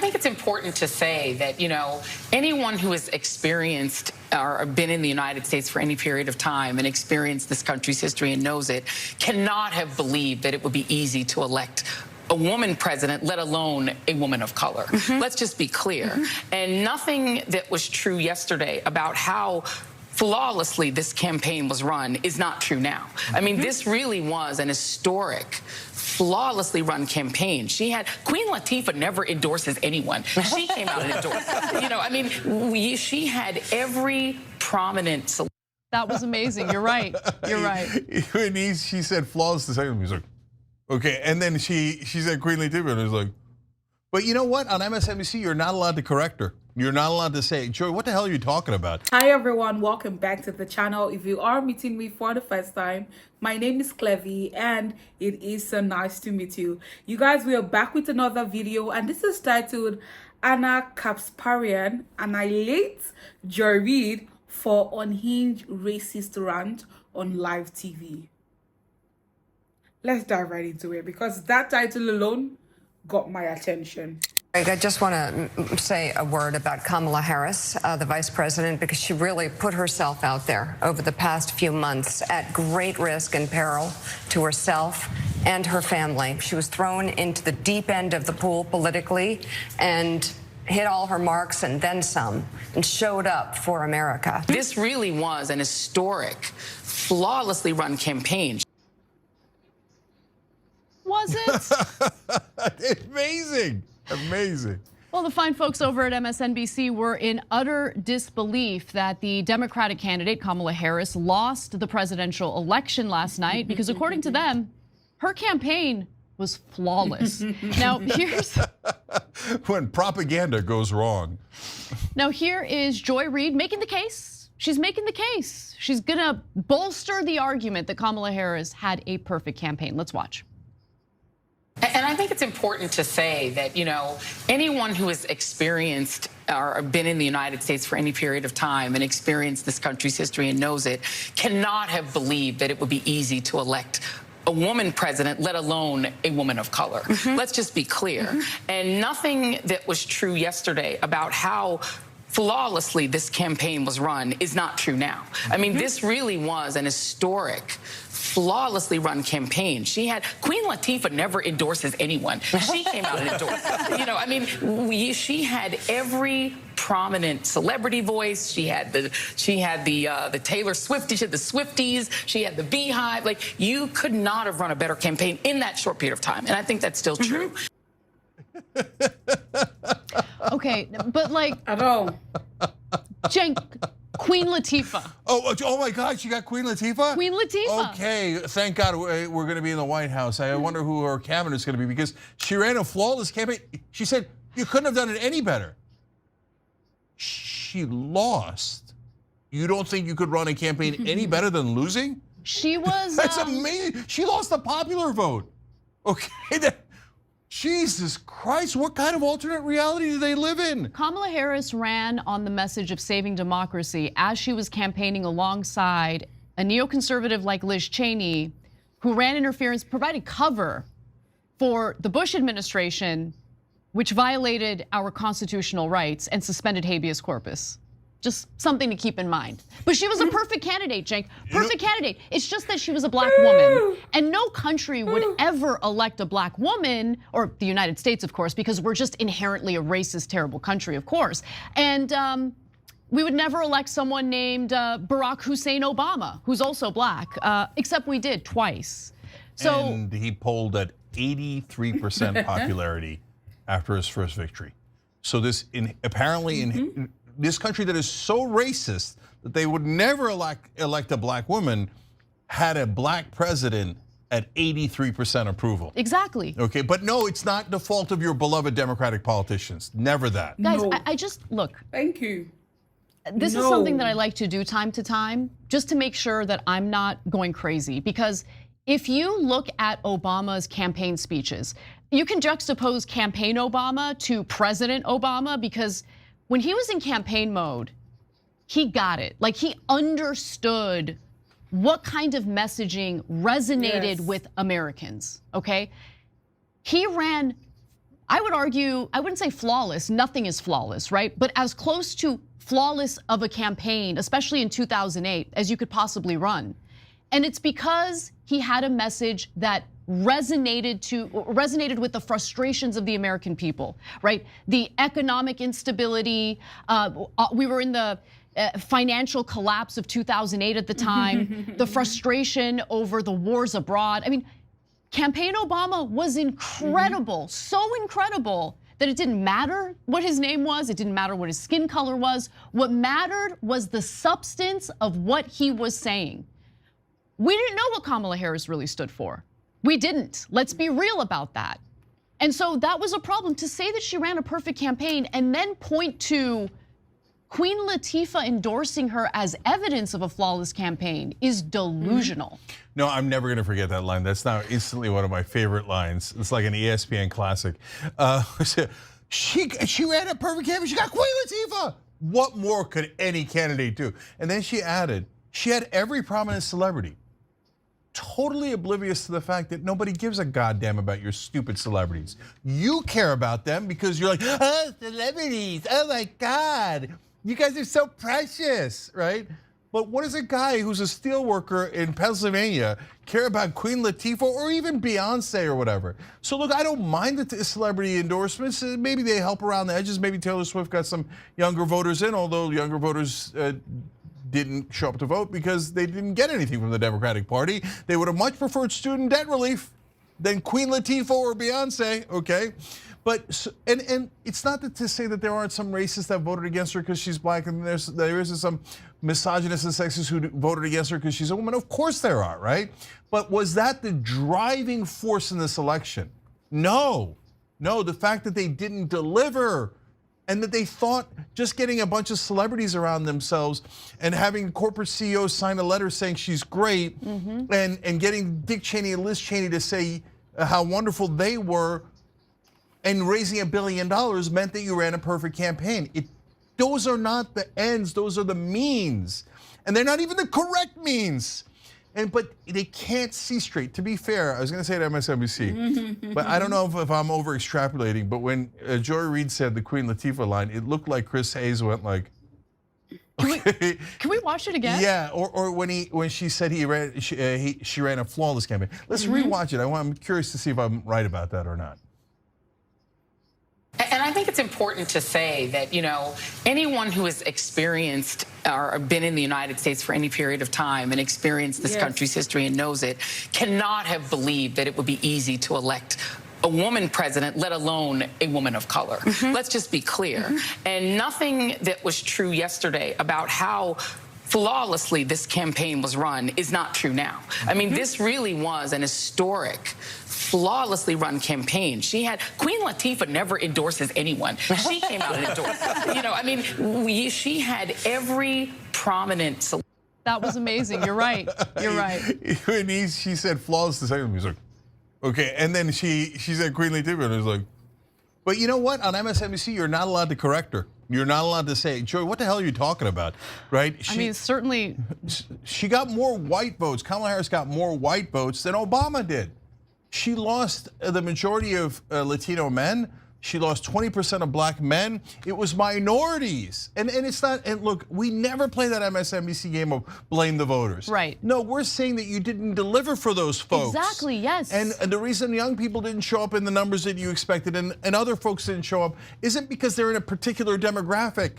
think it's important to say that, anyone who has experienced or been in the United States for any period of time and experienced this country's history and knows it cannot have believed that it would be easy to elect a woman president, let alone a woman of color. Let's just be clear. And nothing that was true yesterday about how flawlessly this campaign was run is not true now. I mean, this really was an historic, flawlessly run campaign. Queen Latifah never endorses anyone. She came out and endorsed. She had every prominent. That was amazing. You're right. You're right. When she said flawless the second, he was like, okay. And then she said Queen Latifah, and it was like, but you know what? On MSNBC, you're not allowed to correct her. You're not allowed to say, Joy, what the hell are you talking about? Hi everyone, welcome back to the channel. If you are meeting me for the first time, my name is Clevy and it is so nice to meet you. You guys, we are back with another video and this is titled Anna Kasparian annihilates Reid for unhinged racist rant on live TV. Let's dive right into it because that title alone got my attention. I just want to say a word about Kamala Harris, the vice president, because she really put herself out there over the past few months at great risk and peril to herself and her family. She was thrown into the deep end of the pool politically and hit all her marks and then some, and showed up for America. This really was an historic, flawlessly run campaign. Was it? Amazing. Amazing. Well, the fine folks over at MSNBC were in utter disbelief that the Democratic candidate, Kamala Harris, lost the presidential election last night because, according to them, her campaign was flawless. Now, here's when propaganda goes wrong. Now, here is Joy Reid making the case. She's making the case. She's gonna bolster the argument that Kamala Harris had a perfect campaign. Let's watch. And I think it's important to say that, anyone who has experienced or been in the United States for any period of time and experienced this country's history and knows it cannot have believed that it would be easy to elect a woman president, let alone a woman of color. Let's just be clear. And nothing that was true yesterday about how flawlessly this campaign was run is not true now. I mean, this really was an historic, flawlessly run campaign. Queen Latifah never endorses anyone. She came out and endorsed. She had every prominent celebrity voice. She had the Taylor Swift. She had the Swifties. She had the Beehive. Like, you could not have run a better campaign in that short period of time. And I think that's still true. Okay, but like, At all. Cenk, Queen Latifah. Oh my God, she got Queen Latifah? Queen Latifah. Okay, thank God we're going to be in the White House. I wonder who her cabinet's going to be because she ran a flawless campaign. She said, you couldn't have done it any better. She lost. You don't think you could run a campaign any better than losing? She was. That's amazing. She lost the popular vote. Okay, Jesus Christ, what kind of alternate reality do they live in? Kamala Harris ran on the message of saving democracy as she was campaigning alongside a neoconservative like Liz Cheney, who ran interference, provided cover for the Bush administration, which violated our constitutional rights and suspended habeas corpus. Just something to keep in mind. But she was a perfect candidate, Cenk. Perfect candidate. It's just that she was a black woman. And no country would ever elect a black woman, or the United States, of course, because we're just inherently a racist, terrible country, of course. And we would never elect someone named Barack Hussein Obama, who's also black, except we did twice. So, and he polled at 83% popularity after his first victory. So this apparently in this country that is so racist that they would never elect a black woman had a black president at 83% approval. Exactly. Okay, but no, it's not the fault of your beloved Democratic politicians. Never that. Guys, No. I just, look. Thank you. This is something that I like to do time to time, just to make sure that I'm not going crazy. Because if you look at Obama's campaign speeches, you can juxtapose campaign Obama to President Obama, because when he was in campaign mode, he got it. Like, he understood what kind of messaging resonated with Americans, okay? He ran I would argue, I wouldn't say flawless, nothing is flawless, right? But as close to flawless of a campaign, especially in 2008, as you could possibly run. And it's because he had a message that resonated with the frustrations of the American people, right? The economic instability, we were in the financial collapse of 2008 at the time, the frustration over the wars abroad. I mean, Campaign Obama was incredible, so incredible that it didn't matter what his name was, it didn't matter what his skin color was. What mattered was the substance of what he was saying. We didn't know what Kamala Harris really stood for. We didn't. Let's be real about that. And so that was a problem. To say that she ran a perfect campaign and then point to Queen Latifah endorsing her as evidence of a flawless campaign is delusional. No, I'm never going to forget that line. That's now instantly one of my favorite lines. It's like an ESPN classic. She ran a perfect campaign. She got Queen Latifah. What more could any candidate do? And then she added, she had every prominent celebrity totally oblivious to the fact that nobody gives a goddamn about your stupid celebrities. You care about them because you're like, oh, celebrities, oh my God. You guys are so precious, right? But what does a guy who's a steel worker in Pennsylvania care about Queen Latifah or even Beyonce or whatever? So look, I don't mind the celebrity endorsements. Maybe they help around the edges. Maybe Taylor Swift got some younger voters in, although younger voters didn't show up to vote because they didn't get anything from the Democratic Party. They would have much preferred student debt relief than Queen Latifah or Beyonce, okay? But, and it's not to say that there aren't some racists that voted against her because she's black, and there is some misogynists and sexists who voted against her because she's a woman. Of course there are, right? But was that the driving force in this election? No, the fact that they didn't deliver and that they thought just getting a bunch of celebrities around themselves and having corporate CEOs sign a letter saying she's great and getting Dick Cheney and Liz Cheney to say how wonderful they were and raising $1 billion meant that you ran a perfect campaign. Those are not the ends, those are the means. And they're not even the correct means. But they can't see straight. To be fair, I was gonna say it at MSNBC, but I don't know if I'm over extrapolating, but when Joy Reid said the Queen Latifah line, it looked like Chris Hayes went like, okay. Can we watch it again? Yeah, or when she said she ran a flawless campaign. Let's rewatch it. I'm curious to see if I'm right about that or not. And I think it's important to say that, anyone who has experienced or been in the United States for any period of time and experienced this country's history and knows it cannot have believed that it would be easy to elect a woman president, let alone a woman of color. Let's just be clear. And nothing that was true yesterday about how flawlessly this campaign was run is not true now. I mean, this really was an historic, flawlessly run campaign. Queen Latifah never endorses anyone. She came out and endorsed. She had every prominent. That was amazing. You're right. You're right. When she said flawless the second, he was like, okay. And then she said Queen Latifah, and it was like, but you know what? On MSNBC, you're not allowed to correct her. You're not allowed to say, Joy, what the hell are you talking about, right? Certainly. She got more white votes. Kamala Harris got more white votes than Obama did. She lost the majority of Latino men. She lost 20% of black men. It was minorities. And it's not, and look, we never play that MSNBC game of blame the voters. Right. No, we're saying that you didn't deliver for those folks. Exactly, yes. And the reason young people didn't show up in the numbers that you expected and other folks didn't show up isn't because they're in a particular demographic.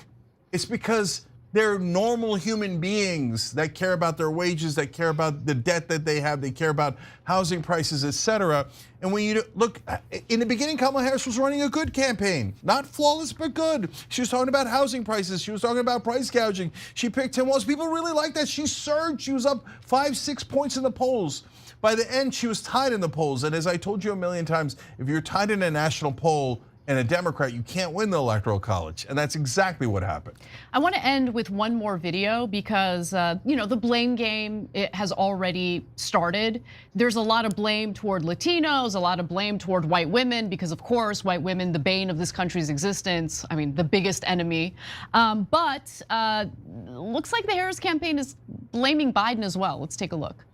It's because they're normal human beings that care about their wages, that care about the debt that they have, they care about housing prices, etc. And when you look, in the beginning, Kamala Harris was running a good campaign. Not flawless, but good. She was talking about housing prices. She was talking about price gouging. She picked Tim Walz. People really liked that. She surged. She was up 5-6 points in the polls. By the end, she was tied in the polls. And as I told you a million times, if you're tied in a national poll, and a Democrat, you can't win the Electoral College. And that's exactly what happened. I want to end with one more video because, the blame game, it has already started. There's a lot of blame toward Latinos, a lot of blame toward white women, because of course, white women, the bane of this country's existence, I mean, the biggest enemy. But looks like the Harris campaign is blaming Biden as well. Let's take a look.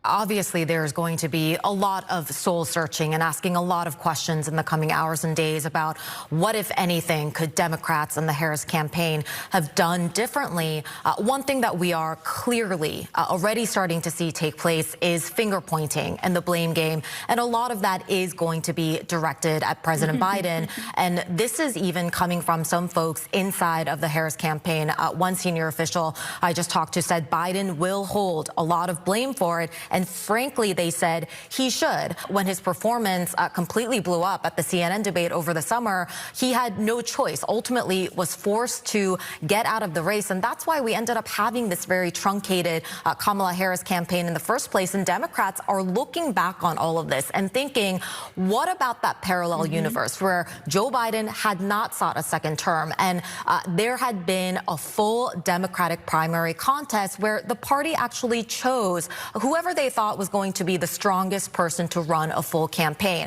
Obviously, there's going to be a lot of soul searching and asking a lot of questions in the coming hours and days about what, if anything, could Democrats and the Harris campaign have done differently. One thing that we are clearly already starting to see take place is finger pointing and the blame game. And a lot of that is going to be directed at President Biden. And this is even coming from some folks inside of the Harris campaign. One senior official I just talked to said Biden will hold a lot of blame for it. And frankly, they said he should. When his performance completely blew up at the CNN debate over the summer, he had no choice, ultimately was forced to get out of the race. And that's why we ended up having this very truncated Kamala Harris campaign in the first place. And Democrats are looking back on all of this and thinking, what about that parallel universe where Joe Biden had not sought a second term and there had been a full Democratic primary contest where the party actually chose whoever they thought was going to be the strongest person to run a full campaign.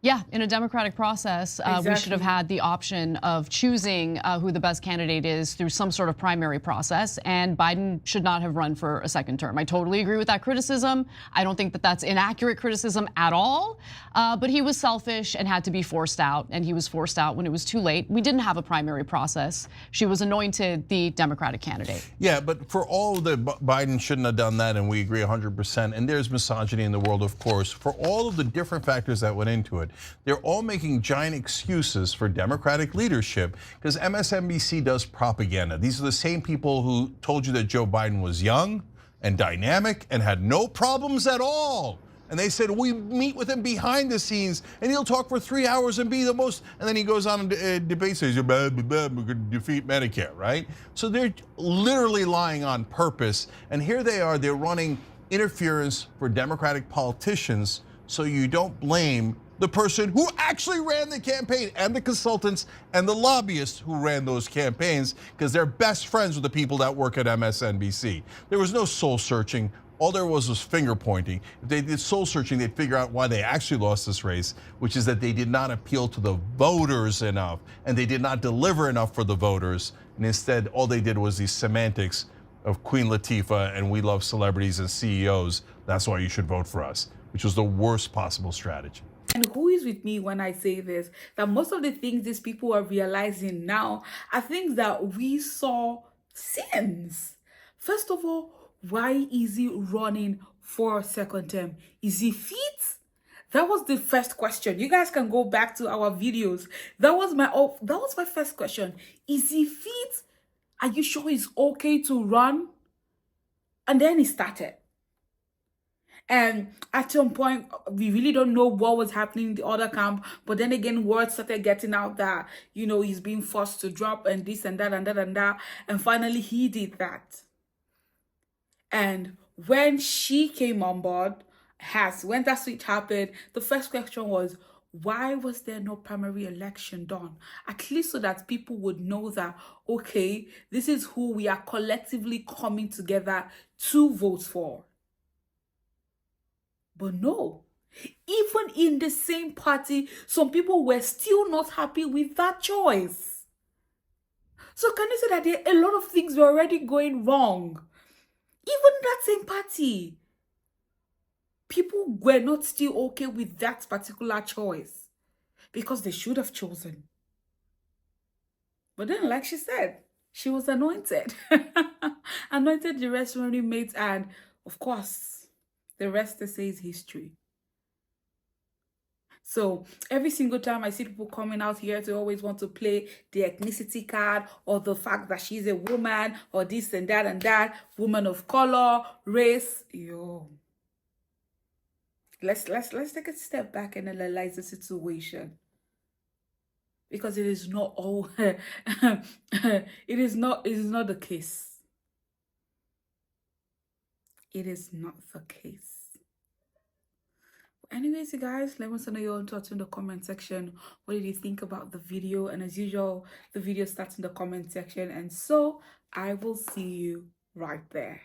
Yeah, in a democratic process, we should have had the option of choosing who the best candidate is through some sort of primary process, and Biden should not have run for a second term. I totally agree with that criticism. I don't think that that's inaccurate criticism at all, but he was selfish and had to be forced out, and he was forced out when it was too late. We didn't have a primary process. She was anointed the Democratic candidate. Yeah, but for all that, Biden shouldn't have done that, and we agree 100%, and there's misogyny in the world, of course. For all of the different factors that went into it, they're all making giant excuses for Democratic leadership because MSNBC does propaganda. These are the same people who told you that Joe Biden was young and dynamic and had no problems at all. And they said, we meet with him behind the scenes and he'll talk for 3 hours and be the most, and then he goes on and debates, says, we're going to defeat Medicare, right? So they're literally lying on purpose. And here they are, they're running interference for Democratic politicians so you don't blame the person who actually ran the campaign and the consultants and the lobbyists who ran those campaigns, because they're best friends with the people that work at MSNBC. There was no soul searching. All there was finger pointing. If they did soul searching, they'd figure out why they actually lost this race, which is that they did not appeal to the voters enough and they did not deliver enough for the voters. And instead, all they did was these semantics of Queen Latifah and we love celebrities and CEOs. That's why you should vote for us, which was the worst possible strategy. And who is with me when I say this? That most of the things these people are realizing now are things that we saw since. First of all, why is he running for a second term? Is he fit? That was the first question. You guys can go back to our videos. That was my first question. Is he fit? Are you sure he's okay to run? And then he started. And at some point, we really don't know what was happening in the other camp. But then again, word started getting out that, you know, he's being forced to drop and this and that and that and that. And finally, he did that. And when she came on board, when that switch happened, the first question was, why was there no primary election done? At least so that people would know that, okay, this is who we are collectively coming together to vote for. But no, even in the same party, some people were still not happy with that choice. So can you say that there are a lot of things were already going wrong? Even that same party, people were not still okay with that particular choice because they should have chosen. But then, like she said, she was anointed. Anointed the rest running mates, and of course, the rest, they say, is history. So every single time I see people coming out here to always want to play the ethnicity card or the fact that she's a woman or this and that, woman of color, race, let's take a step back and analyze the situation. Because it is not all it is not the case. It is not the case. Anyways, you guys, let us know your own thoughts in the comment section. What did you think about the video? And as usual, the video starts in the comment section. And so I will see you right there.